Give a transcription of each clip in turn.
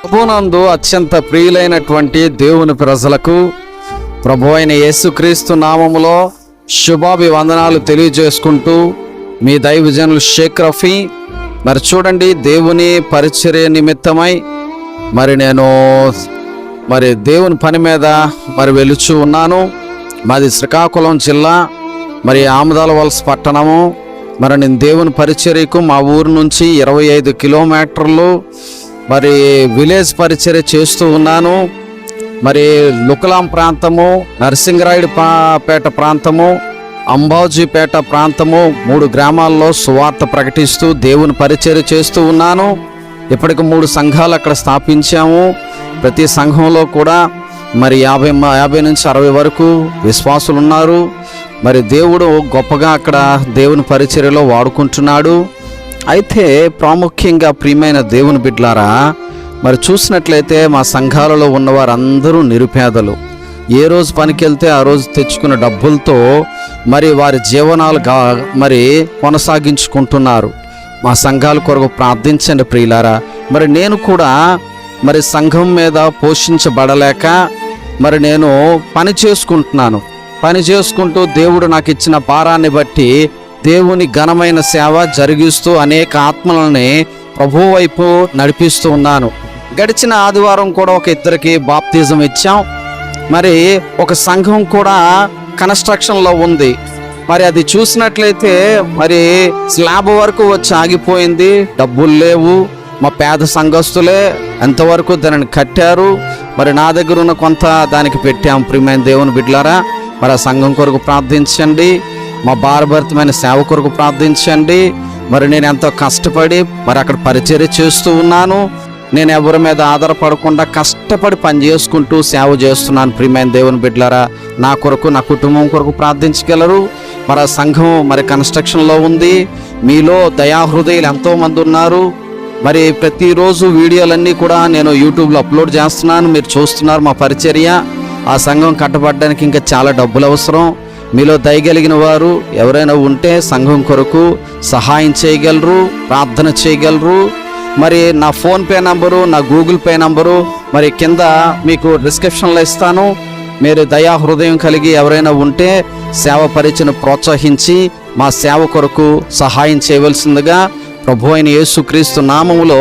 ప్రభునందు అత్యంత ప్రియులైనటువంటి దేవుని ప్రజలకు ప్రభు అయిన యేసుక్రీస్తు నామములో శుభాభివందనాలు తెలియజేసుకుంటూ మీ దైవజనులు షేక్ రఫీ. మరి చూడండి, దేవుని పరిచర్య నిమిత్తమై నేను దేవుని పని మీద వెలుచు ఉన్నాను. మాది శ్రీకాకుళం జిల్లా, ఆమదాల వలస పట్టణము. నేను దేవుని పరిచర్యకు మా ఊరు నుంచి 25 కిలోమీటర్లు విలేజ్ పరిచర్య చేస్తూ ఉన్నాను. లుకలాం ప్రాంతము, నరసింగరాయుడుపేట ప్రాంతము, అంబాజీపేట ప్రాంతము 3 గ్రామాల్లో సువార్త ప్రకటిస్తూ దేవుని పరిచర్య చేస్తూ ఉన్నాను. ఇప్పటికి 3 సంఘాలు అక్కడ స్థాపించాము. ప్రతి సంఘంలో కూడా 50 నుంచి 60 వరకు విశ్వాసులు ఉన్నారు. దేవుడు గొప్పగా అక్కడ దేవుని పరిచర్యలో వాడుకుంటున్నాడు. అయితే ప్రాముఖ్యంగా ప్రియమైన దేవుని బిడ్డలారా, చూసినట్లయితే మా సంఘాలలో ఉన్నవారందరూ నిరుపేదలు. ఏ రోజు పనికి వెళ్తే ఆ రోజు తెచ్చుకున్న డబ్బులతో వారి జీవనాలు కొనసాగించుకుంటున్నారు. మా సంఘాల కొరకు ప్రార్థించండి ప్రియులారా. నేను కూడా సంఘం మీద పోషించబడలేక నేను పని చేసుకుంటున్నాను. పని చేసుకుంటూ దేవుడు నాకు ఇచ్చిన భారాన్ని బట్టి దేవుని ఘనమైన సేవ జరిగిస్తూ అనేక ఆత్మలని ప్రభువు వైపు నడిపిస్తూ ఉన్నాను. గడిచిన ఆదివారం కూడా ఒక 2 బాప్తిజం ఇచ్చాం. ఒక సంఘం కూడా కన్స్ట్రక్షన్లో ఉంది. అది చూసినట్లయితే స్లాబ్ వరకు వచ్చి ఆగిపోయింది. డబ్బులు లేవు. మా పేద సంఘస్థులే ఎంతవరకు దానిని కట్టారు. నా దగ్గర ఉన్న కొంత దానికి పెట్టాం. ప్రియమైన దేవుని బిడ్డలారా, ఆ సంఘం కొరకు ప్రార్థించండి. మా భారభరితమైన సేవ కొరకు ప్రార్థించండి. నేను ఎంతో కష్టపడి అక్కడ పరిచర్య చేస్తూ ఉన్నాను. నేను ఎవరి మీద ఆధారపడకుండా కష్టపడి పని చేసుకుంటూ సేవ చేస్తున్నాను. ప్రియమైన దేవుని బిడ్డలారా, నా కొరకు, నా కుటుంబం కొరకు ప్రార్థించగలరు. ఆ సంఘం కన్స్ట్రక్షన్లో ఉంది. మీలో దయాహృదయులు ఎంతోమంది ఉన్నారు. ప్రతిరోజు వీడియోలన్నీ కూడా నేను యూట్యూబ్లో అప్లోడ్ చేస్తున్నాను. మీరు చూస్తున్నారు మా పరిచర్య. ఆ సంఘం కట్టబడడానికి ఇంకా చాలా డబ్బులు అవసరం. మీలో దయగలిగిన వారు ఎవరైనా ఉంటే సంఘం కొరకు సహాయం చేయగలరు, ప్రార్థన చేయగలరు. నా ఫోన్పే నంబరు, నా గూగుల్ పే నంబరు కింద మీకు డిస్క్రిప్షన్లో ఇస్తాను. మీరు దయా హృదయం కలిగి ఎవరైనా ఉంటే సేవ పరిచయను ప్రోత్సహించి మా సేవ కొరకు సహాయం చేయవలసిందిగా ప్రభు అయిన యేసుక్రీస్తు నామములో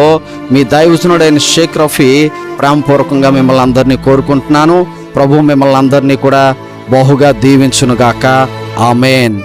మీ దైవజనుడైన షేక్ రఫీ ప్రేమపూర్వకంగా మిమ్మల్ని అందరినీ కోరుకుంటున్నాను. ప్రభు మిమ్మల్ని అందరినీ కూడా బహుగా దీవించునుగాక. ఆమేన్.